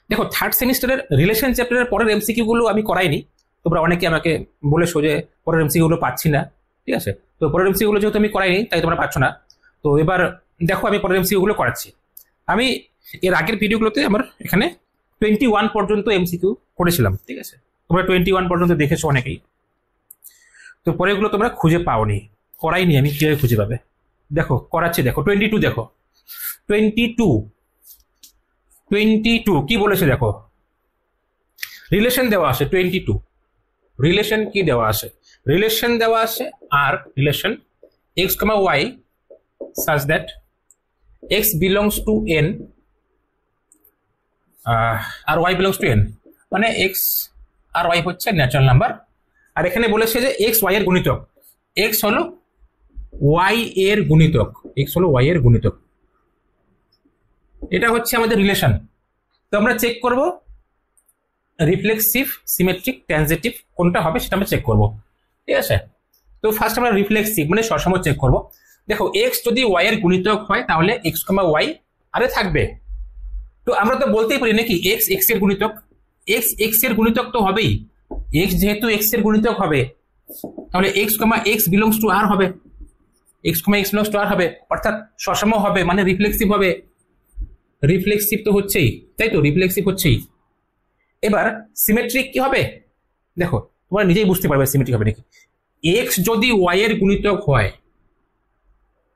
দেখো থার্ড সেমিস্টারের রিলেশন চ্যাপ্টারের পরের এমসিকিউ গুলো আমি করাইনি, তোমরা অনেকে আমাকে বলেছো যে পরের এমসিকিউ গুলো পাচ্ছি না, ঠিক আছে। তো পরের এমসিকিউ গুলো যেহেতু আমি করাইনি তাই তোমরা পাচ্ছ না। তো এবার দেখো আমি পরের এমসিকিউ গুলো করাচ্ছি। আমি এর আগের ভিডিওগুলোতে আমার এখানে 21 পর্যন্ত এমসিকিউ করেছিলাম, ঠিক আছে। তোমরা 21 পর্যন্ত দেখেছো অনেকেই, তো পরেরগুলো তোমরা খুঁজে পাওনি, করাইনি আমি, কিভাবে খুঁজে পাবে? দেখো করাচ্ছি, দেখো 22 দেখো 22 কি বলেছে দেখো, রিলেশন দেওয়া আছে 22, রিলেশন কি দেওয়া আছে? রিলেশন দেওয়া আছে আর relation x, y such that x belongs to n আর y belongs to n, মানে x আর y হচ্ছে ন্যাচারাল নাম্বার। আর এখানে বলেছে যে x y এর গুণিতক, x হলো y এর গুণিতক, x হলো y এর গুণিতক। এটা হচ্ছে আমাদের রিলেশন। তো আমরা চেক করব রিফ্লেক্সিভ, সিমেট্রিক, ট্রানজিটিভ কোনটা হবে সেটা আমরা চেক করব, ঠিক আছে। তো ফার্স্ট আমরা রিফ্লেক্সিভ মানে সসম চেক করব। দেখো x যদি y এর গুণিতক হয় তাহলে x, y আরে থাকবে। তো আমরা তো বলতেই পারি নাকি x এর গুণিতক, x এর গুণিতক তো হবেই। x যেহেতু x এর গুণিতক হবে তাহলে x বিলংস টু r হবে, x বিলংস টু r হবে, অর্থাৎ সসম হবে মানে রিফ্লেক্সিভ হবে। রিফ্লেক্সিভ তো হচ্ছেই, তাই তো, রিফ্লেক্সিভ হচ্ছেই। এবার সিমেট্রিক কি হবে? দেখো তোমরা নিজেই বুঝতে পারবে সিমেট্রিক হবে নাকি। x যদি y এর গুণিতক হয়,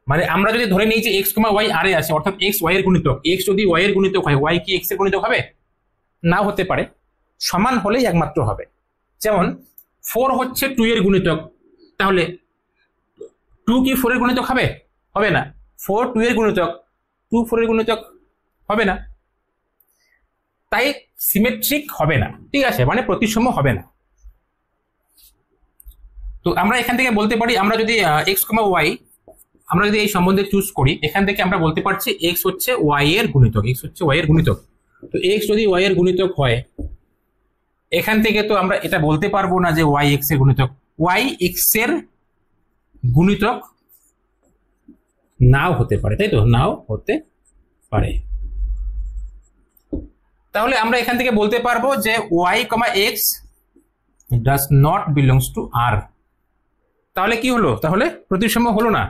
মানে আমরা যদি ধরে নিই যে x, y আর এ আছে, অর্থাৎ x y এর গুণিতক, x যদি y এর গুণিতক হয়, y কি x এর গুণিতক হবে? নাও হতে পারে, সমান হলেই একমাত্র হবে। যেমন 4 হচ্ছে 2 এর গুণিতক, তাহলে 2 কি 4 এর গুণিতক হবে? হবে না। 4 2 এর গুণিতক, 2 4 এর গুণিতক হবে না, তাই সিমেট্রিক হবে না, ঠিক আছে, মানে প্রতিসম হবে না। তো আমরা এখান থেকে বলতে পারি, আমরা যদি x, y আমরা যদি এই সম্বন্ধে চুজ করি, এখান থেকে আমরা বলতে পারছি x হচ্ছে y এর গুণিতক, x হচ্ছে y এর গুণিতক। তো x যদি y এর গুণিতক হয়, এখান থেকে তো আমরা এটা বলতে পারবো না যে y x এর গুণিতক, y x এর গুণিতক নাও হতে পারে, তাই তো, নাও হতে পারে। তাহলে আমরা এখান থেকে বলতে পারবো যে y, x does not belongs to r। তাহলে কি হলো? তাহলে প্রতিসম হলো না,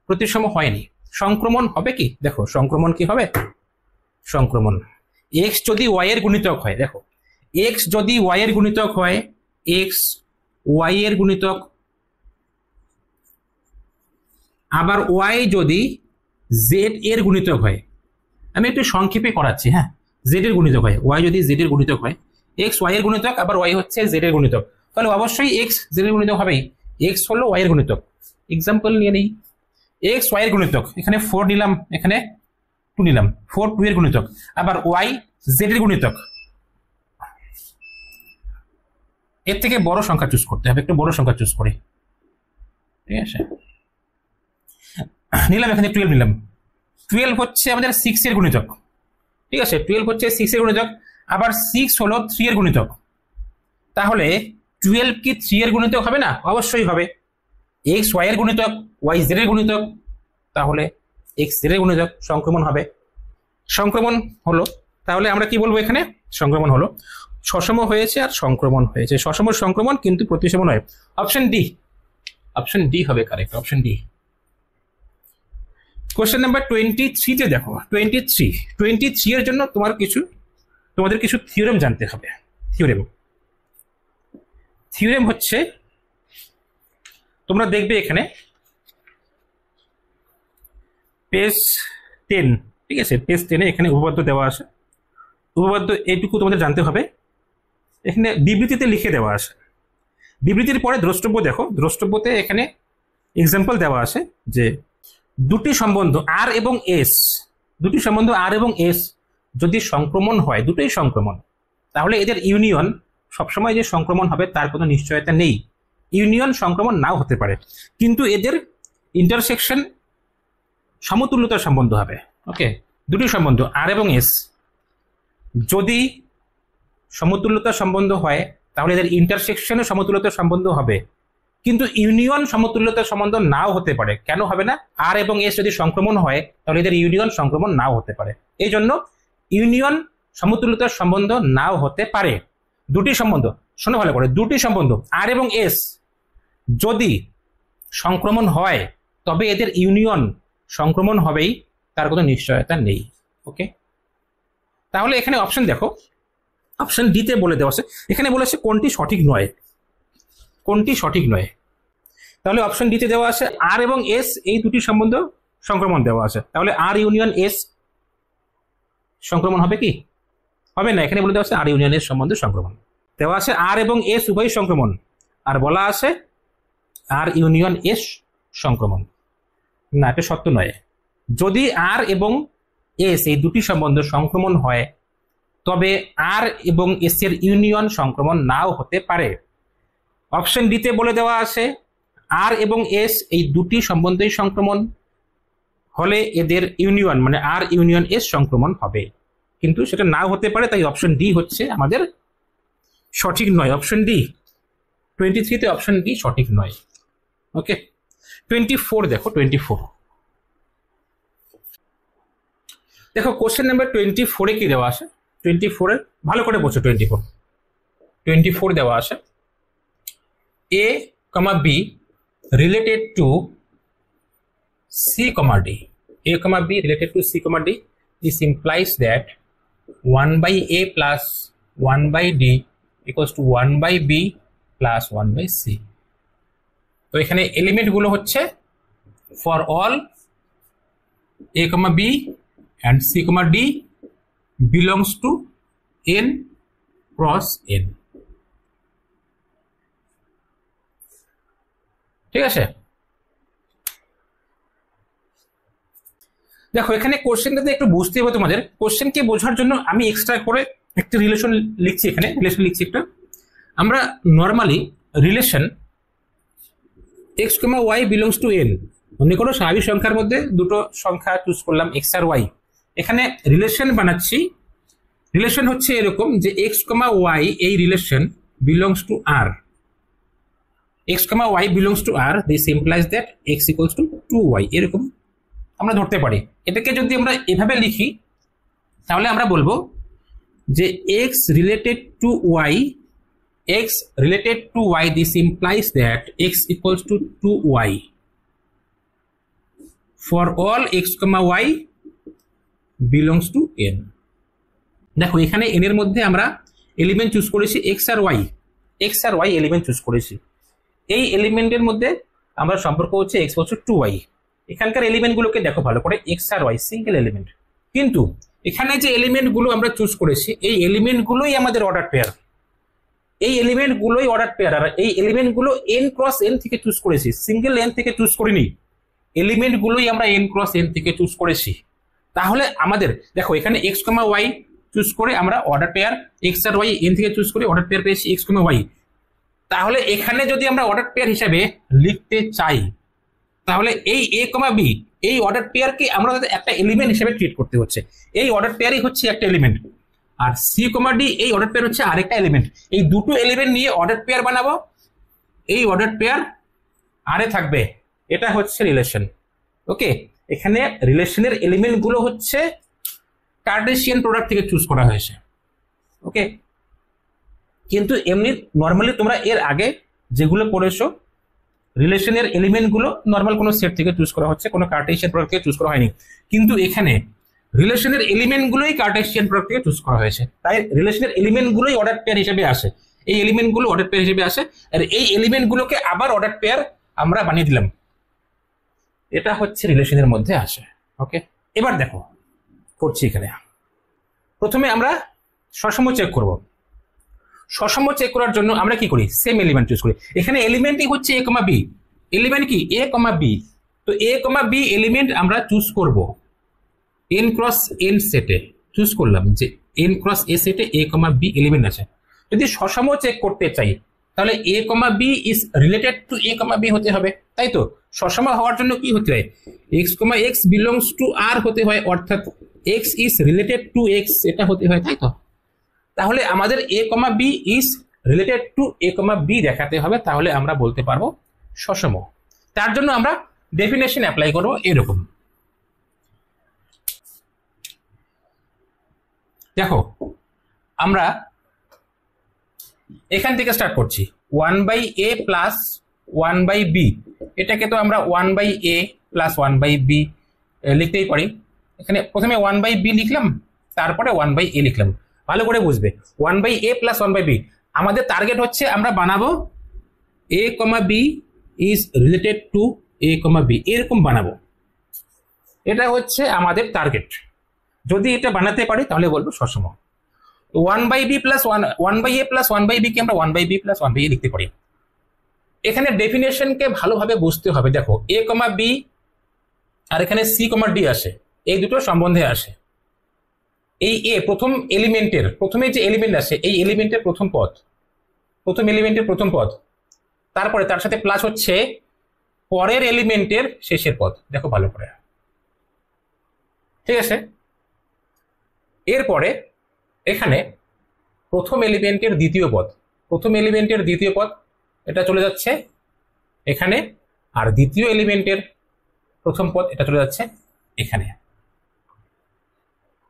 প্রতিসম হয়নি। সংক্রমণ হবে কি? দেখো সংক্রমণ কি হবে? সংক্রমণ x যদি y এর গুণিতক হয়, দেখো x যদি y এর গুণিতক হয়, x y এর গুণিতক, আবার y যদি z এর গুণিতক হয়, আমি একটু সংক্ষেপে করাচ্ছি, হ্যাঁ, z এর গুণিতক হয়, y যদি z এর গুণিতক হয়, x y এর গুণিতক আবার y হচ্ছে z এর গুণিতক, তাহলে অবশ্যই x z এর গুণিতক হবেই। x হলো y এর গুণিতক, এক্সাম্পল নিয়ে নেই, x y এর গুণিতক, এখানে 4 নিলাম, এখানে 2 নিলাম, 4 2 এর গুণিতক, আবার y z এর গুণিতক। এর থেকে বড় সংখ্যা চুজ করতে হবে, একটু বড় সংখ্যা চুজ করি, ঠিক আছে। নিলাম এখানে 12 নিলাম, 12 হচ্ছে আমাদের 6 এর গুণিতক, ঠিক আছে, 12 হচ্ছে 6 এর গুণিতক, আবার 6 হলো 3 এর গুণিতক। তাহলে 12 কি 3 এর গুণিতক হবে না? অবশ্যই হবে। x y এর গুণিতক, y z এর গুণিতক, তাহলে x z এর গুণিতক, সংক্রমণ হবে। সংক্রমণ হলো, তাহলে আমরা কি বলবো এখানে? সংক্রমণ হলো, সসম হয়েছে আর সংক্রমণ হয়েছে, সসম সংক্রমণ কিন্তু প্রতিসম নয়। অপশন ডি, অপশন ডি হবে correct, option D. Question number 23 তে দেখো, 23 এর জন্য তোমাদের কিছু থিওরেম জানতে হবে। থিওরেম হচ্ছে, তোমরা দেখবে এখানে পেজ 10, ঠিক আছে, পেজ 10 এখানে উপপাদ্য দেওয়া আছে। উপপাদ্য এইটুকু তোমাদের জানতে হবে, এখানে বিবৃতিতে লিখে দেওয়া আছে। বিবৃতির পরে দ্রষ্টব্য দেখো, দ্রষ্টব্যতে এখানে এক্সাম্পল দেওয়া আছে যে দুটি সম্বন্ধ আর এবং এস, দুটি সম্বন্ধ আর এবং এস যদি সংক্রমণ হয়, দুটোই সংক্রমণ, তাহলে এদের ইউনিয়ন সবসময় যে সংক্রমণ হবে তার কোনো নিশ্চয়তা নেই। ইউনিয়ন সংক্রমণ নাও হতে পারে, কিন্তু এদের ইন্টারসেকশন সমতুল্যতার সম্বন্ধ হবে। ওকে, দুটি সম্বন্ধ আর এবং এস যদি সমতুল্যতার সম্বন্ধ হয় তাহলে এদের ইন্টারসেকশনও সমতুল্যতার সম্বন্ধ হবে, কিন্তু ইউনিয়ন সমতুল্যতার সম্বন্ধ নাও হতে পারে। কেন হবে না? আর এবং এস যদি সংক্রমণ হয় তাহলে এদের ইউনিয়ন সংক্রমণ নাও হতে পারে। এই জন্য ইউনিয়ন সমতুল্যতার সম্বন্ধ নাও হতে পারে। দুটি সম্বন্ধ, শোনো ভালো করে, দুটি সম্বন্ধ আর এবং এস যদি সংক্রমণ হয় তবে এদের ইউনিয়ন সংক্রমণ হবেই, তার কোনো নিশ্চয়তা নেই। ওকে, তাহলে এখানে অপশন দেখো, অপশন ডিতে বলে দেওয়া আছে, এখানে বলেছে কোনটি সঠিক নয়, কোনটি সঠিক নয়। তাহলে অপশন ডিতে দেওয়া আছে আর এবং এস এই দুটি সম্বন্ধ সংক্রমণ দেওয়া আছে, তাহলে আর ইউনিয়ন এস সংক্রমণ হবে কি? হবে না। এখানে বলে দেওয়া আছে আর ইউনিয়ন এস সম্বন্ধে সংক্রমণ দেওয়া আছে, আর এবং এস উভয় সংক্রমণ, আর বলা আছে আর ইউনিয়ন এস সংক্রমণ। না, এটা সত্য নয়। যদি আর এবং এস এই দুটি সম্বন্ধ সংক্রমণ হয় তবে আর এবং এস এর ইউনিয়ন সংক্রমণ নাও হতে পারে। অপশন ডিতে বলে দেওয়া আছে আর এবং এস এই দুটি সম্বন্ধেই সংক্রমণ হলে এদের ইউনিয়ন মানে আর ইউনিয়ন এস সংক্রমণ হবে, কিন্তু সেটা নাও হতে পারে। তাই অপশন ডি হচ্ছে আমাদের সঠিক নয়। অপশন ডি 23-তে অপশন ডি সঠিক নয়। ওকে, 24 দেখো, 24 দেখো, কোশ্চেন নাম্বার 24-এ কি দেওয়া আছে? 24-এ ভালো করে বোঝো। 24 দেওয়া আছে a, b related to c, d. a, b related to c, d. This implies that 1 by a plus 1 by d equals to 1 by b plus 1 by c. তো এখানে এলিমেন্ট গুলো হচ্ছে for all a, b and c, d belongs to n cross n. ঠিক আছে, দেখো এখানে কোশ্চেনটাতে একটু বুঝতে হবে তোমাদের। কোশ্চেনকে বোঝার জন্য আমি এক্সট্রা করে একটা রিলেশন লিখছি, এখানে রিলেশন লিখছি একটা। আমরা normally relation x, y belongs to n, অন্য কোনো স্বাভাবিক সংখ্যার মধ্যে দুটো সংখ্যা চুজ করলাম x আর y, এখানে রিলেশন বানাচ্ছি। রিলেশন হচ্ছে এরকম যে x, y এই relation belongs to r, x, y belongs to r, this implies that x equals to 2y, এরকম আমরা ধরতে পারি। এটাকে যদি আমরা এভাবে লিখি তাহলে আমরা বলবো যে x related to y, x related to y, this implies that x equals to 2y for all x, y belongs to n. দেখো এখানে n এর মধ্যে আমরা এলিমেন্ট চুজ করেছি x আর y এলিমেন্ট চুজ করেছি। এই এলিমেন্টের মধ্যে আমরা সম্পর্ক হচ্ছে x equals to 2y। এখানকার এলিমেন্ট গুলোকে দেখো ভালো করে, x আর y সিঙ্গেল এলিমেন্ট, কিন্তু এখানে যে এলিমেন্ট গুলো আমরা চুজ করেছি এই এলিমেন্ট গুলোই আমাদের অর্ডার পেয়ার, এই এলিমেন্ট গুলোই অর্ডার পেয়ার। আর এই এলিমেন্ট গুলো n ক্রস n থেকে চুজ করেছি, সিঙ্গেল n থেকে চুজ করিনি, এলিমেন্ট গুলোই আমরা n ক্রস n থেকে চুজ করেছি। তাহলে আমাদের দেখো এখানে x, y চুজ করে আমরা অর্ডার পেয়ার, x আর y n থেকে চুজ করে অর্ডার পেয়ার পেয়েছি x, y। তাহলে এখানে যদি আমরা অর্ডার পেয়ার হিসাবে লিখতে চাই তাহলে এই a, b এই অর্ডার পেয়ারকে আমরা একটা এলিমেন্ট হিসেবে ট্রিট করতে হচ্ছে, এই অর্ডার পেয়ারই হচ্ছে একটা এলিমেন্ট, আর c, d এই অর্ডার পেয়ার হচ্ছে আরেকটা এলিমেন্ট। এই দুটো এলিমেন্ট নিয়ে অর্ডার পেয়ার বানাবো, এই অর্ডার পেয়ার আরে থাকবে, এটা হচ্ছে রিলেশন। ওকে, এখানে রিলেশনের এলিমেন্ট গুলো হচ্ছে কার্টেসিয়ান প্রোডাক্ট থেকে চুজ করা হয়েছে। ওকে, কিন্তু এমনি নর্মালি তোমরা এর আগে যেগুলো পড়েছো রিলেশনের এলিমেন্ট গুলো নর্মাল কোনো সেট থেকে চুজ করা হচ্ছে, কোনো কার্টেসিয়ান প্রোডাক্ট থেকে চুজ করা হয়নি। কিন্তু এখানে রিলেশনের এলিমেন্ট গুলোই কার্টেসিয়ান প্রোডাক্ট থেকে চুজ করা হয়েছে, তাই রিলেশনের এলিমেন্ট গুলোই অর্ডার পেয়ার হিসেবে আসে, এই এলিমেন্ট গুলো অর্ডার পেয়ার হিসেবে আসে, আর এই এলিমেন্ট গুলোকে আবার অর্ডার পেয়ার আমরা বানিয়ে দিলাম, এটা হচ্ছে রিলেশনের মধ্যে আসে। ওকে, এবার দেখো করছি এখানে প্রথমে আমরা সসম চেক করব। সসম চেক করার জন্য আমরা কি করি, সেম এলিমেন্ট চুজ করি। এখানে এলিমেন্টই হচ্ছে a, b, এলিমেন্ট কি a, b, তো a, b এলিমেন্ট আমরা চুজ করব n ক্রস n সেটে, চুজ করলাম যে n ক্রস a সেটে a, b এলিমেন্ট আছে। যদি সসম চেক করতে চাই তাহলে a, b is related two a, b হতে হবে, তাই তো? সসম হওয়ার জন্য কি হতে হয়, x, x belongs to r হতে হয়, অর্থাৎ x is related two x এটা হতে হয়, তাই তো? তাহলে আমাদের a, b is related two a, b দেখাতে হবে, তাহলে আমরা বলতে পারবো সসম। তার জন্য আমরা ডেফিনেশন অ্যাপ্লাই করব এরকম। দেখো আমরা এখান থেকে স্টার্ট করছি 1/a প্লাস 1/b, এটাকে তো আমরা 1/a প্লাস 1/b লিখতেই পারি। এখানে প্রথমে 1/b লিখলাম, তারপরে 1/a লিখলাম। ভালো করে বুঝবে 1/a প্লাস 1/b আমাদের টার্গেট হচ্ছে আমরা বানাবো a, b is related two a, b, এরকম বানাবো। এটা হচ্ছে আমাদের টার্গেট। যদি এটা বানাতে পারি তাহলে বলবো সসম। 1/b plus 1/a plus 1/b কে আমরা 1/b প্লাস 1/a লিখতে পারি। এখানে ডেফিনেশনকে ভালোভাবে বুঝতে হবে। দেখো a, b আর এখানে c, d আসে, এই দুটো সম্বন্ধে আসে। এই এ প্রথম এলিমেন্টের প্রথমে যে এলিমেন্ট আসে এই এলিমেন্টের প্রথম পদ, প্রথম এলিমেন্টের প্রথম পদ, তারপরে তার সাথে প্লাস হচ্ছে পরের এলিমেন্টের শেষের পদ। দেখো ভালো করে, ঠিক আছে। এরপরে এখানে প্রথম এলিমেন্টের দ্বিতীয় পদ, প্রথম এলিমেন্টের দ্বিতীয় পদ এটা চলে যাচ্ছে এখানে, আর দ্বিতীয় এলিমেন্টের প্রথম পদ এটা চলে যাচ্ছে এখানে।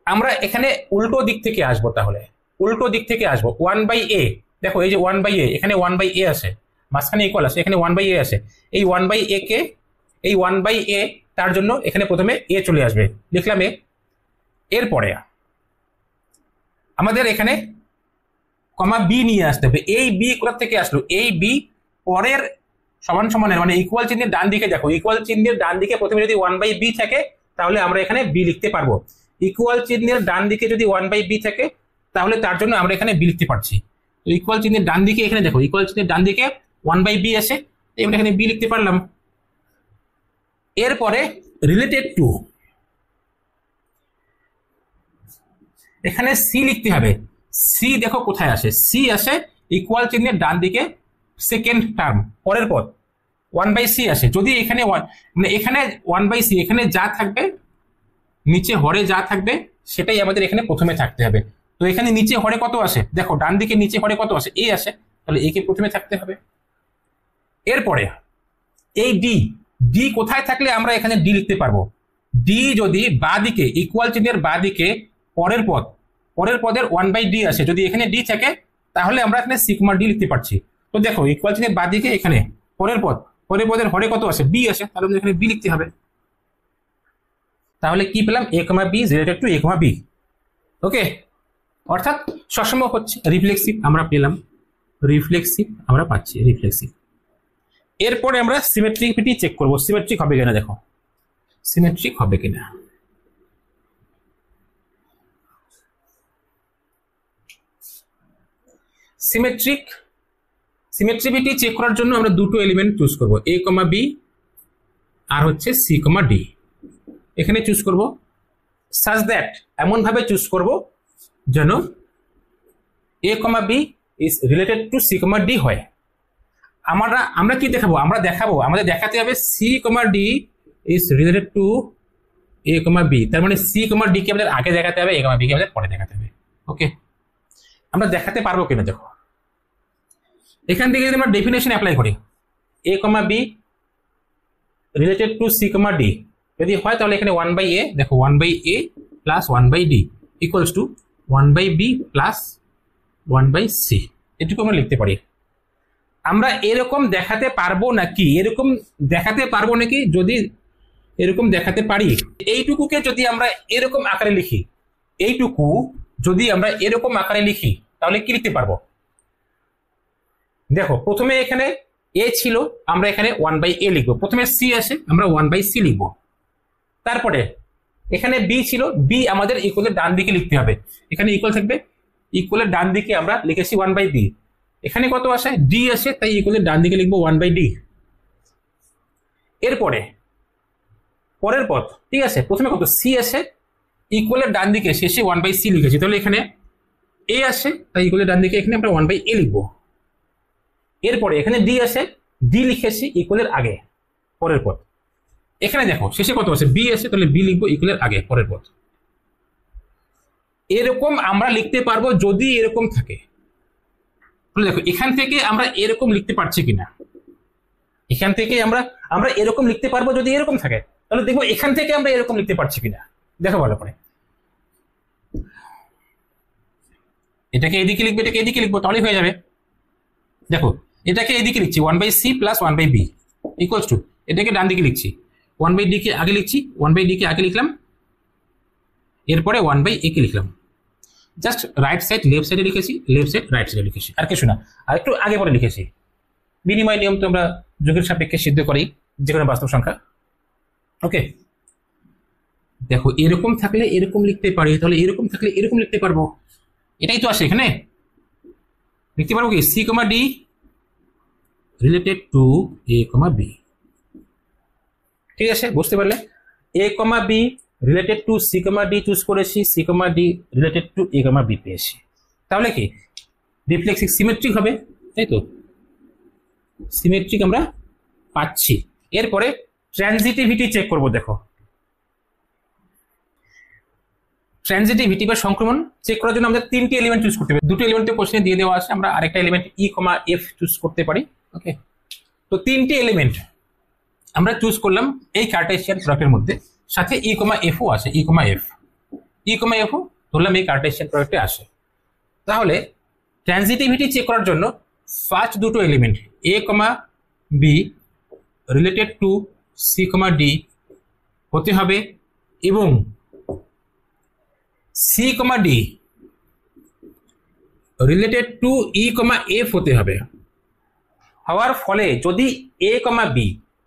আমরা এখানে উল্টো দিক থেকে আসবো, তাহলে উল্টো দিক থেকে আসবো 1/a। দেখো এই যে 1/a, এখানে 1/a আসে, মাঝখানে ইকুয়াল আসে, এখানে 1/a আসে। এই 1/a কে, এই 1/a তার জন্য এখানে প্রথমে a চলে আসবে, লিখলাম a। এরপরে আমাদের এখানে কমা b নিয়ে আসতে হবে। এই b কোথা থেকে আসলো? এই b পরের সমান সমানের মানে ইকুয়াল চিহ্নের ডান দিকে, দেখো ইকুয়াল চিহ্নের ডান দিকে প্রথমে যদি 1/b থাকে তাহলে আমরা এখানে b লিখতে পারবো। ইকুয়াল চিহ্নের ডান দিকে যদি 1/b থাকে তাহলে তার জন্য আমরা এখানে b লিখতে পারছি। তো ইকুয়াল চিহ্নের ডান দিকে এখানে দেখো ইকুয়াল চিহ্নের ডান দিকে 1/b আসে, আমরা এখানে b লিখতে পারলাম। এরপরে রিলেটেড টু, এখানে c লিখতে হবে। c দেখো কোথায় আসে? c আসে ইকুয়াল চিহ্নের ডান দিকে সেকেন্ড টার্ম, পরের পদ 1/c আসে। যদি এখানে মানে এখানে 1/c, এখানে যা থাকবে নিচে হরে যা থাকবে সেটাই আমাদের এখানে প্রথমে থাকতে হবে। তো এখানে নিচে হরে কত আসে? দেখো ডান দিকে নিচে হরে কত আসে? a আসে, তাহলে a কে প্রথমে থাকতে হবে। এরপরে এই d কোথায় থাকলে আমরা এখানে d লিখতে পারবো? d যদি বাঁ দিকে ইকুয়াল চিহ্নের বাঁ দিকে পরের পদ, পরের পদের 1/d আসে, যদি এখানে d থাকে তাহলে আমরা এখানে সিগমা d লিখতে পারছি। তো দেখো ইকুয়াল চিহ্নের বাঁ দিকে এখানে পরের পদ, পরের পদের হরে কত আসে? b আসে, তাহলে এখানে b লিখতে হবে। তাহলে কি পেলাম? a, b is related two a, b। ওকে, অর্থাৎ সসম হচ্ছে রিফ্লেক্সিভ আমরা পেলাম, রিফ্লেক্সিভ আমরা পাচ্ছি, রিফ্লেক্সিভ। এরপরে আমরা সিমেট্রিসিটি চেক করব, সিমেট্রিক হবে কিনা। দেখো সিমেট্রিক হবে কিনা। সিমেট্রিসিটি চেক করার জন্য আমরা দুটো এলিমেন্ট চুজ করব, a, b আর হচ্ছে c, d। এখানে চুজ করব সাচ দ্যাট, এমন ভাবে চুজ করব যেন a, b is related two c, d হয়। আমরা কি দেখাবো? আমরা দেখাবো, আমাদের দেখাতে হবে c, d is related two a, b। তার মানে c, d কে আমাদের আগে দেখাতে হবে, a, b কে আমাদের পরে দেখাতে হবে। ওকে, আমরা দেখাতে পারবো কিনা দেখো। এখান থেকে যদি আমরা ডেফিনেশন অ্যাপ্লাই করি a, b related to c, d যদি হয় তাহলে এখানে 1/a, দেখো 1/a plus 1/d equals to 1/b plus 1/c, এটুকু আমরা লিখতে পারি। আমরা এরকম দেখাতে পারবো নাকি? এরকম দেখাতে পারবো নাকি? যদি এরকম দেখাতে পারি, এইটুকুকে যদি আমরা এরকম আকারে লিখি, এইটুকু যদি আমরা এরকম আকারে লিখি তাহলে কি লিখতে পারবো? দেখো প্রথমে এখানে a ছিল, আমরা এখানে 1/a লিখবো। প্রথমে c আসে, আমরা 1/c লিখবো। তারপরে এখানে b ছিল, b আমাদের ইকুয়ালের ডান দিকে লিখতে হবে। এখানে ইকুয়াল থাকবে, ইকুয়ালের ডান দিকে আমরা লিখেছি 1/b। এখানে কত আসে? d আসে, তাই ইকুয়ালের ডান দিকে লিখবো 1/d। এরপরে পরের পদ, ঠিক আছে, প্রথমে কত? c আসে, ইকুয়ালের ডান দিকে শেষে 1/c লিখেছি, তাহলে এখানে a আসে, তাই ইকুয়ালের ডান দিকে এখানে আমরা 1/a লিখবো। এরপরে এখানে d আসে, d লিখেছি ইকুয়ালের আগে পরের পদ। এখানে দেখো শেষে কত আছে? b আসে, তাহলে b লিখবো ইকুয়ালের আগে পরের পদ। এরকম আমরা লিখতে পারবো যদি এরকম থাকে। দেখো এখান থেকে আমরা এরকম লিখতে পারছি কিনা, এখান থেকে আমরা এরকম লিখতে পারবো যদি এরকম থাকে, তাহলে দেখবো এখান থেকে আমরা এরকম লিখতে পারছি কিনা। দেখো ভালো করে, এটাকে এদিকে লিখবে, এটাকে এদিকে লিখবো, তাহলেই হয়ে যাবে। দেখো এটাকে এদিকে লিখছি 1/c plus 1/b equals to, এটাকে ডান দিকে লিখছি 1/d কে আগে লিখছি, 1/d কে আগে লিখলাম, এরপরে 1/a কে লিখলাম। জাস্ট রাইট সাইড লেফট সাইডে লিখেছি, লেফট সাইড রাইট সাইডে লিখেছি, আর কিছু না। আর একটু আগে পরে লিখেছি। বিনিময় নিয়ম তো আমরা যোগের সাপেক্ষে সিদ্ধ করি যে কোনো বাস্তব সংখ্যা। ওকে, দেখো এরকম থাকলে এরকম লিখতে পারি, তাহলে এরকম থাকলে এরকম লিখতে পারবো, এটাই তো আসে এখানে। লিখতে পারবো কি c, d related to a, b। ঠিক আছে, বুঝতে পারলে? a, b related to c, d choose করেছি, c, d related to a, b পেয়েছি। তাহলে কি রিফ্লেক্সিভ সিমেট্রিক হবে, তাই তো? সিমেট্রিক আমরা পাচ্ছি। এরপরে ট্রানজিটিভিটি চেক করব। দেখো ট্রানজিটিভিটি বা সংক্রমণ চেক করার জন্য আমাদের তিনটি এলিমেন্ট চুজ করতে হবে। দুটো এলিমেন্টে কোশ্চেনে দিয়ে দেওয়া আছে, আমরা আরেকটা এলিমেন্ট e, f চুজ করতে পারি। ওকে, তো তিনটি এলিমেন্ট আমরা চুজ করলাম এই কার্টেসিয়ান প্রোডাক্টের মধ্যে, সাথে e, f ও আছে, e, f ও ধরলাম এই কার্টেসিয়ান প্রোডাক্টে আসে। তাহলে ট্রানজিটিভিটি চেক করার জন্য ফার্স্ট দুটো element a, b related to c, d হতে হবে, এবং c, d related to e, f হতে হবে। হওয়ার ফলে যদি a, b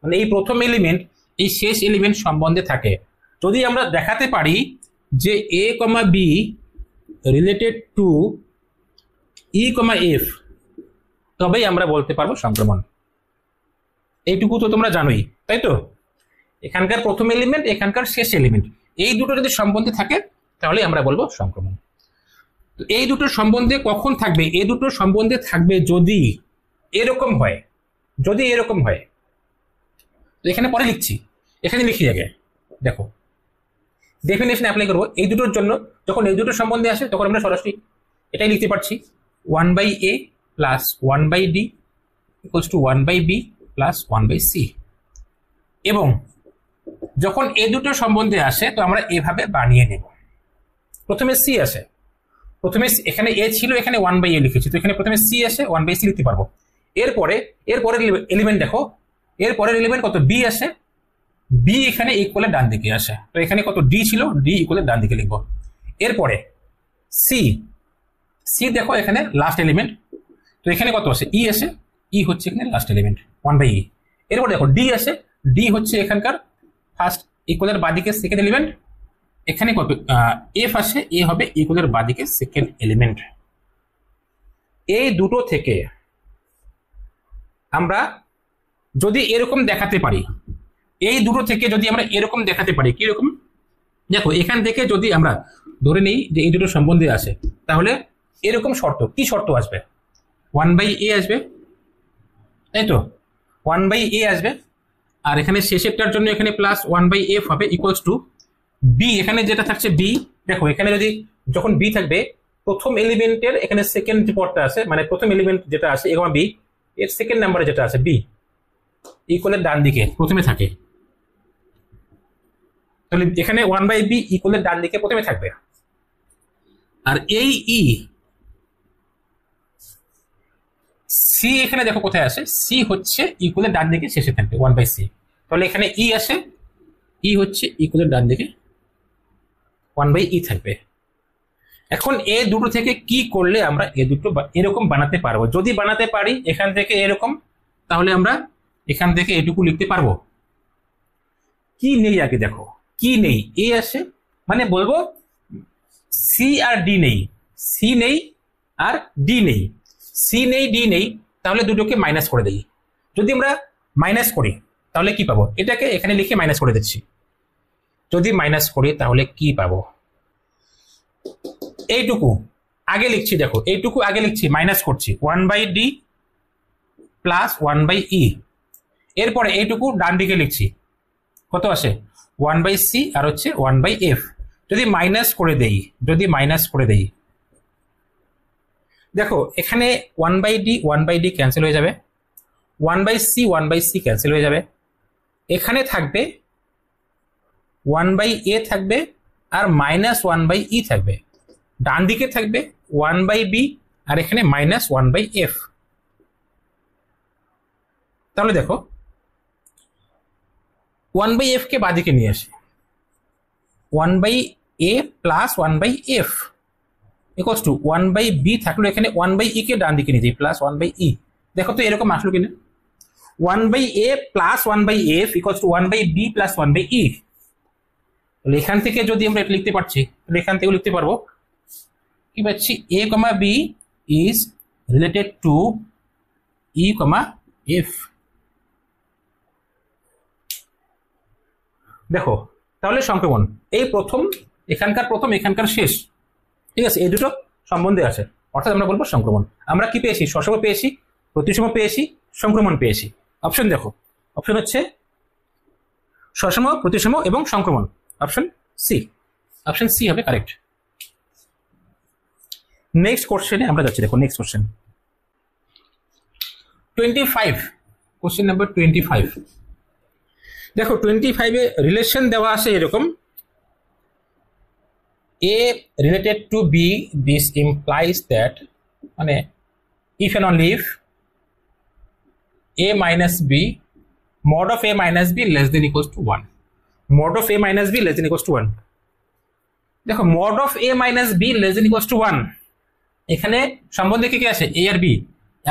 মানে এই প্রথম এলিমেন্ট এই শেষ এলিমেন্ট সম্বন্ধে থাকে, যদি আমরা দেখাতে পারি যে a, b related to e, f, তবেই আমরা বলতে পারবো সংক্রমণ। এইটুকু তো তোমরা জানোই, তাই তো? এখানকার প্রথম এলিমেন্ট, এখানকার শেষ এলিমেন্ট, এই দুটো যদি সম্বন্ধে থাকে তাহলে আমরা বলবো সংক্রমণ। তো এই দুটোর সম্বন্ধে কখন থাকবে? এই দুটোর সম্বন্ধে থাকবে যদি এরকম হয়, যদি এরকম হয়। তো এখানে পরে লিখছি, এখানে লিখি আগে। দেখো ডেফিনেশন অ্যাপ্লাই করবো এই দুটোর জন্য। যখন এই দুটোর সম্বন্ধে আসে তখন আমরা সরাসরি এটাই লিখতে পারছি, 1/a plus 1/d equals to 1/b plus 1/c। এবং যখন এই দুটো সম্বন্ধে আসে তো আমরা এভাবে বানিয়ে নেব। প্রথমে c আসে, প্রথমে এখানে a ছিল, এখানে 1/a লিখেছি, তো এখানে প্রথমে c আসে, 1/c লিখতে পারবো। এরপরে এলিমেন্ট দেখো, এরপরের এলিমেন্ট কত b আসে, b এখানে ইকুয়ালের ডান দিকে আসে, তো এখানে কত d ছিল, d ইকুয়ালের ডান দিকে লিখবো। এরপরে c দেখো এখানে লাস্ট এলিমেন্ট, তো এখানে কত আসে, e আসে, e হচ্ছে এখানে লাস্ট এলিমেন্ট 1/e। এরপর দেখো d আসে, d হচ্ছে এখানকার ফার্স্ট ইকুয়ালের বাদিকে সেকেন্ড এলিমেন্ট, এখানে কত f আসে, a হবে ইকুয়ালের বাদিকে সেকেন্ড এলিমেন্ট। এই দুটো থেকে আমরা যদি এরকম দেখাতে পারি, এই দুটো থেকে যদি আমরা এরকম দেখাতে পারি, কিরকম? দেখো এখান থেকে যদি আমরা ধরে নিই যে এই দুটো সম্বন্ধে আসে, তাহলে এরকম শর্ত, কি শর্ত আসবে? 1/a আসবে, তাই তো? 1/a আসবে, আর এখানে শেষেরটার জন্য এখানে প্লাস 1/f হবে ইকুয়ালস টু b, এখানে যেটা থাকছে b। দেখো এখানে যদি যখন b থাকবে, প্রথম এলিমেন্টের এখানে সেকেন্ড পদটা আছে, মানে প্রথম এলিমেন্ট যেটা আছে a, b এর সেকেন্ড নাম্বারে যেটা আছে b ইকুয়ালের ডান দিকে প্রথমে থাকে, তাহলে এখানে 1/b ইকুয়ালের ডান দিকে প্রথমে থাকবে। আর এই e c এখানে দেখো কোথায় আসে, c হচ্ছে ইকুয়ালের ডান দিকে শেষে থাকবে 1/c, তাহলে এখানে e আসে, e হচ্ছে ইকুয়ালের ডান দিকে 1/e থাকবে। এখন এ দুটো থেকে কি করলে আমরা এ দুটো এরকম বানাতে পারবো? যদি বানাতে পারি এখান থেকে এরকম, তাহলে আমরা এখান থেকে এটুকু লিখতে পারবো। কি নেই আগে দেখো, কি নেই? এ আসে, মানে বলবো সি আর ডি নেই, সি নেই আর ডি নেই, সি নেই ডি নেই, তাহলে দুটোকে মাইনাস করে দেই। যদি আমরা মাইনাস করি তাহলে কি পাবো? এটাকে এখানে লিখে মাইনাস করে দিচ্ছি। যদি মাইনাস করি তাহলে কি পাবো? এইটুকু আগে লিখছি, দেখো এইটুকু আগে লিখছি, মাইনাস করছি 1/d প্লাস 1/e। এরপরে এইটুকু ডান দিকে লিখছি, কত আসে 1/c আর হচ্ছে 1/f। যদি মাইনাস করে দেই, যদি মাইনাস করে দেই, দেখো এখানে 1/d 1/d ক্যান্সেল হয়ে যাবে, 1/c 1/c ক্যান্সেল হয়ে যাবে, এখানে থাকবে 1/a থাকবে আর -1/e থাকবে। ডান দিকে থাকবে 1/b আর এখানে -1/f। তাহলে দেখো 1/f কে বাদিকে নিয়ে আসি, 1/a plus 1/f equals to 1/b থাকলো, এখানে 1/e কে ডান দিকে নিয়ে যাই প্লাস 1/e। দেখো তো এরকম আসলো কিনা, 1/a plus 1/f equals to 1/b plus 1/e। তাহলে এখান থেকে যদি আমরা এটা লিখতে পারছি, তাহলে এখান থেকে লিখতে পারবো কি পাচ্ছি, a, b is related to e, f। দেখো তাহলে সংক্রমণ এই প্রথম, এখানকার শেষ, ঠিক আছে, এই দুটো সম্বন্ধে আছে, অর্থাৎ আমরা বলবো সংক্রমণ। আমরা কি পেয়েছি, সসম পেয়েছি, প্রতিসম পেয়েছি, সংক্রমণ পেয়েছি। অপশন দেখো, অপশন হচ্ছে সসম, প্রতিসম এবং সংক্রমণ। অপশন সি, অপশন সি হবে কারেক্ট। নেক্সট কোশ্চেনে আমরা যাচ্ছি। দেখো নেক্সট কোশ্চেন 25, কোশ্চেন নাম্বার 25। দেখো 25 এ রিলেশন দেওয়া আছে এরকম, a related to b, this implies that মানে if and only if a minus b mod of a minus b less than equals to 1, mod of a minus b less than equals to 1। দেখো mod of a minus b less than equals to 1 এখানে সম্বন্ধে কি কি আছে, a R b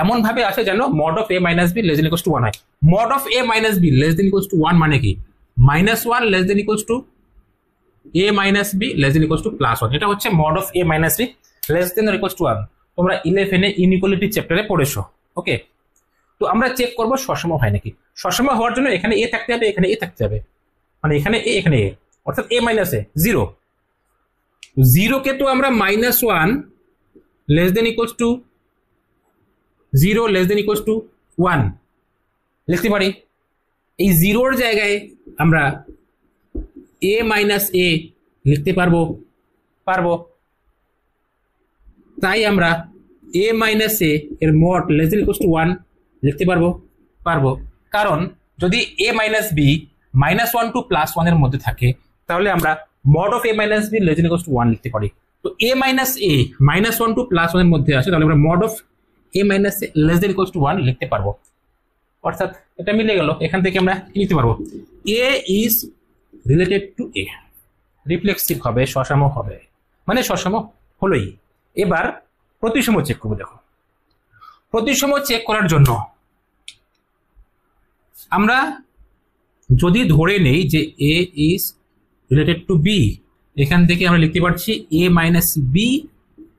এমন ভাবে আছে যেন mod of a minus b less than equals to 1 হয়। mod of a minus b less than equals to 1 মানে কি, -1 less than equals to a minus b less than equals to +1, এটা হচ্ছে mod of a minus b less than or equals to 1। তোমরা 11 এ inequality চ্যাপ্টারে পড়েছো। ওকে, তো আমরা check করব সসম হয় নাকি। সসম হওয়ার জন্য এখানে a থাকতে হবে, এখানে a থাকতে হবে, মানে এখানে a এখানে a, অর্থাৎ a minus a 0। 0 কে তো আমরা -1 less than equals to 0 less than equals to 1 লিখতে পারি। এই 0 এর জায়গায় আমরা a minus a লিখতে পারবো। তাই আমরা a minus a এর mod less than equals to 1 লিখতে পারবো। কারণ যদি a minus b -1 to +1 এর মধ্যে থাকে তাহলে আমরা mod of a minus b less than equals to 1 লিখতে পারি। তো a minus a -1 to +1 এর মধ্যে আছে, তাহলে আমরা mod of a minus a less than equals to 1 লিখতে পারবো। অর্থাৎ এটা মিলে গেল, এখান থেকে আমরা কি লিখতে পারবো, a is related to a, reflexive হবে, সসম হবে, মানে সসম হলোই। এবার প্রতিসম চেক করবো। দেখো প্রতিসম চেক করার জন্য আমরা যদি ধরে নেই যে a is related to b, এখান থেকে আমরা লিখতে পারছি a minus b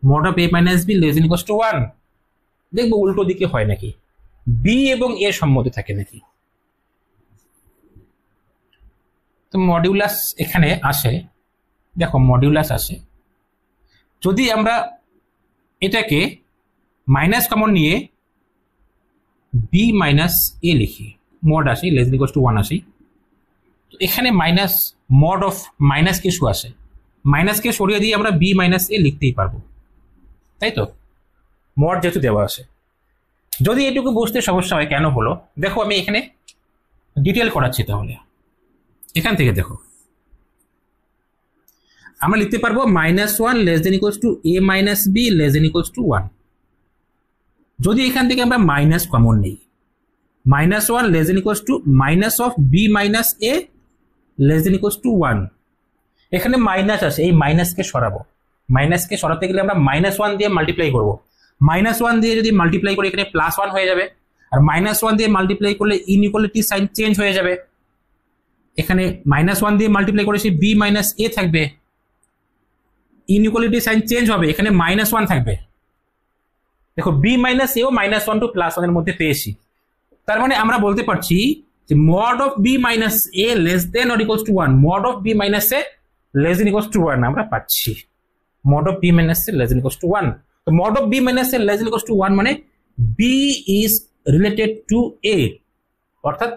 mod of a minus b less than equals to 1। দেখবো উল্টো দিকে হয় নাকি, b এবং a সম্মতি থাকে নাকি। তো মডিউলাস এখানে আসে, দেখো মডিউলাস আসে, যদি আমরা এটাকে মাইনাস কমন নিয়ে b মাইনাস a লিখি, মড আসি লেস দ্যান ইকুয়ালস টু 1 আসি, তো এখানে মাইনাস মড অফ মাইনাস কে শু আসে, মাইনাস কে সরিয়ে দিয়ে আমরা b মাইনাস a লিখতেই পারবো, তাই তো, মড যেহেতু দেওয়া আছে। যদি এটুকু বুঝতে সমস্যা হয় কেন হলো, দেখো আমি এখানে ডিটেল করাচ্ছি। তাহলে এখান থেকে দেখো আমরা লিখতে পারবো -1 less than equals two a minus b less than equals to 1। যদি এখান থেকে আমরা মাইনাস কমন নেই, -1 less than equals two minus of b minus a less than equals to 1। এখানে মাইনাস আছে, এই মাইনাসকে সরাবো, মাইনাসকে সরাতে গেলে আমরা -1 দিয়ে মাল্টিপ্লাই করবো, -1 দিয়ে যদি মাল্টিপ্লাই করি এখানে +1 হয়ে যাবে, আর -1 দিয়ে মাল্টিপ্লাই করলে ইনইকুয়ালিটি সাইন চেঞ্জ হয়ে যাবে। এখানে -1 দিয়ে মাল্টিপ্লাই করে সেই b মাইনাস a থাকবে, ইনইকুয়ালিটি সাইন চেঞ্জ হবে, এখানে -1 থাকবে। দেখো b মাইনাস a ও -1 টু +1 এর মধ্যে পেয়েছি, তার মানে আমরা বলতে পারছি যে mod of b minus a less than or equals to 1, mod of b minus a less than equals to 1 আমরা পাচ্ছি, mod of b minus a less than equals to 1। তো mod of b minus a less than equals to 1 মানে b is related to a, অর্থাৎ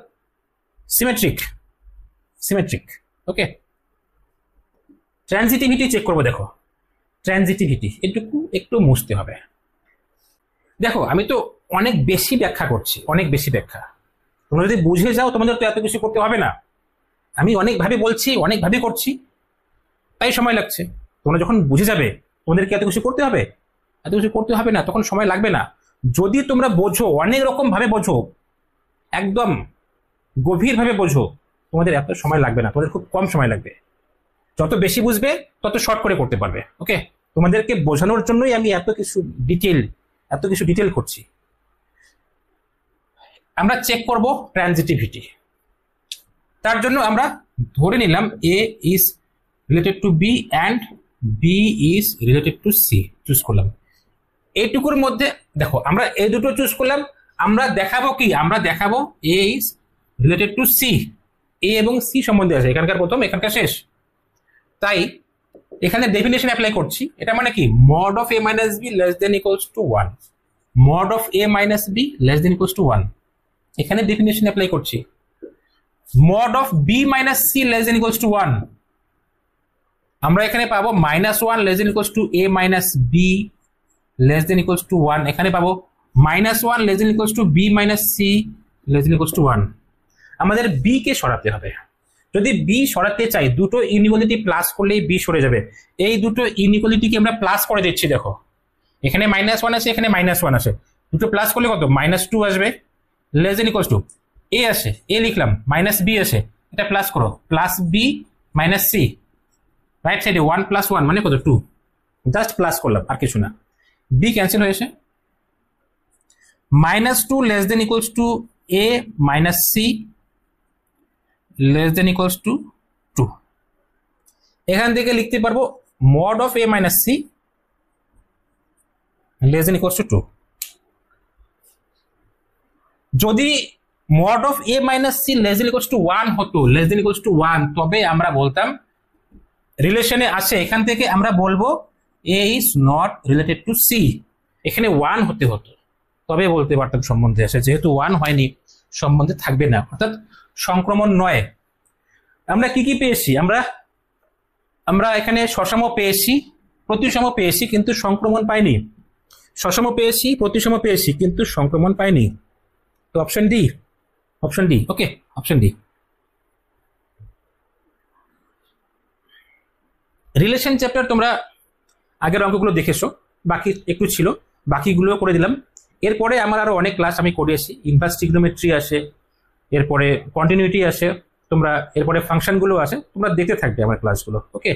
symmetric. ওকে, transitivity check করবো। দেখো transitivity একটু মুছতে হবে। দেখো আমি তো অনেক বেশি ব্যাখ্যা করছি, অনেক বেশি ব্যাখ্যা। তোমরা যদি বুঝে যাও তোমাদের তো এত কিছু করতে হবে না, আমি অনেকভাবে বলছি, অনেকভাবে করছি, তাই সময় লাগছে। তোমরা যখন বুঝে যাবে তোমাদেরকে এত কিছু করতে হবে? এত কিছু করতে হবে না, তখন সময় লাগবে না। যদি তোমরা বোঝো, অনেক রকম ভাবে বোঝো, একদম গভীরভাবে বোঝো, তোমাদের এত সময় লাগবে না, তোমাদের খুব কম সময় লাগবে। যত বেশি বুঝবে তত শর্ট করে করতে পারবে। ওকে, তোমাদেরকে বোঝানোর জন্যই আমি এত কিছু ডিটেল করছি। আমরা চেক করব ট্রানজিটিভিটি। তার জন্য আমরা ধরে নিলাম A is related to B and B is related to C, choose করলাম। এইটুকুর মধ্যে দেখো আমরা এই দুটো চুজ করলাম, আমরা দেখাবো কি, আমরা দেখাবো এ ইজ রিলেটেড টু সি, এ এবং সি সম্বন্ধে আছে, এখানকার প্রথম এখানকার শেষ। তাই এখানে ডেফিনেশন অ্যাপ্লাই করছি। এটা মানে কি, mod of A minus B less than equals to 1, mod of A minus B less than equals to 1, এখানে ডেফিনেশন অ্যাপ্লাই করছি। Mod of B minus C less than equals to 1, আমরা এখানে পাবো -1 less than equals to A minus B less than equals to 1, এখানে পাবো -1 less than equals to B minus C less than equals to 1। আমাদের B কে সরাতে হবে। যদি B সরাতে চাই, দুটো ইনইকুয়ালিটি প্লাস করলেই বি সরে যাবে। এই দুটো ইনইকুয়ালিটিকে আমরা প্লাস করে দিচ্ছি। দেখো এখানে -1 আছে, এখানে -1 আছে, দুটো প্লাস করলে কত, -2 আসবে, less than equals to A আসে, এ লিখলাম, মাইনাস বি আসে, এটা প্লাস করো, plus B minus C, right সাইডে 1 + 1 মানে কত, 2, জাস্ট প্লাস করলাম, আর কিছু না। বি ক্যান্সেল হয়েছে, -2 less than equals to A minus C less than equals to 2। এখান থেকে লিখতে পারবো mod of A minus C less than equals to 2। যদি mod of A minus C less than equals to 1 হতো, less than equals to 1, তবে আমরা বলতাম রিলেশনে আসে, এখান থেকে আমরা বলবো A is not related to C. এখানে 1 হতে হতো, তবে বলতে পারতাম সম্বন্ধে আসে, যেহেতু 1 হয়নি সম্বন্ধে থাকবে না, অর্থাৎ সংক্রমণ নয়। আমরা কি কি পেয়েছি, আমরা এখানে সসম পেয়েছি, প্রতিসম পেয়েছি, কিন্তু সংক্রমণ পাইনি। সসম পেয়েছি, প্রতিসম পেয়েছি, কিন্তু সংক্রমণ পাইনি। তো অপশন ডি, ওকে, অপশন ডি। রিলেশন চ্যাপ্টার তোমরা আগের অঙ্কগুলো দেখেছো, বাকি একটু ছিল, বাকিগুলো করে দিলাম। এরপরে আমার আরো অনেক ক্লাস আমি করিয়েছি, ইনভার্স ট্রিগনোমেট্রি আসে, এরপরে কন্টিনিউটি আসে, তোমরা এরপরে ফাংশনগুলো আসে, তোমরা দেখতে থাকবে আমার ক্লাসগুলো। ওকে।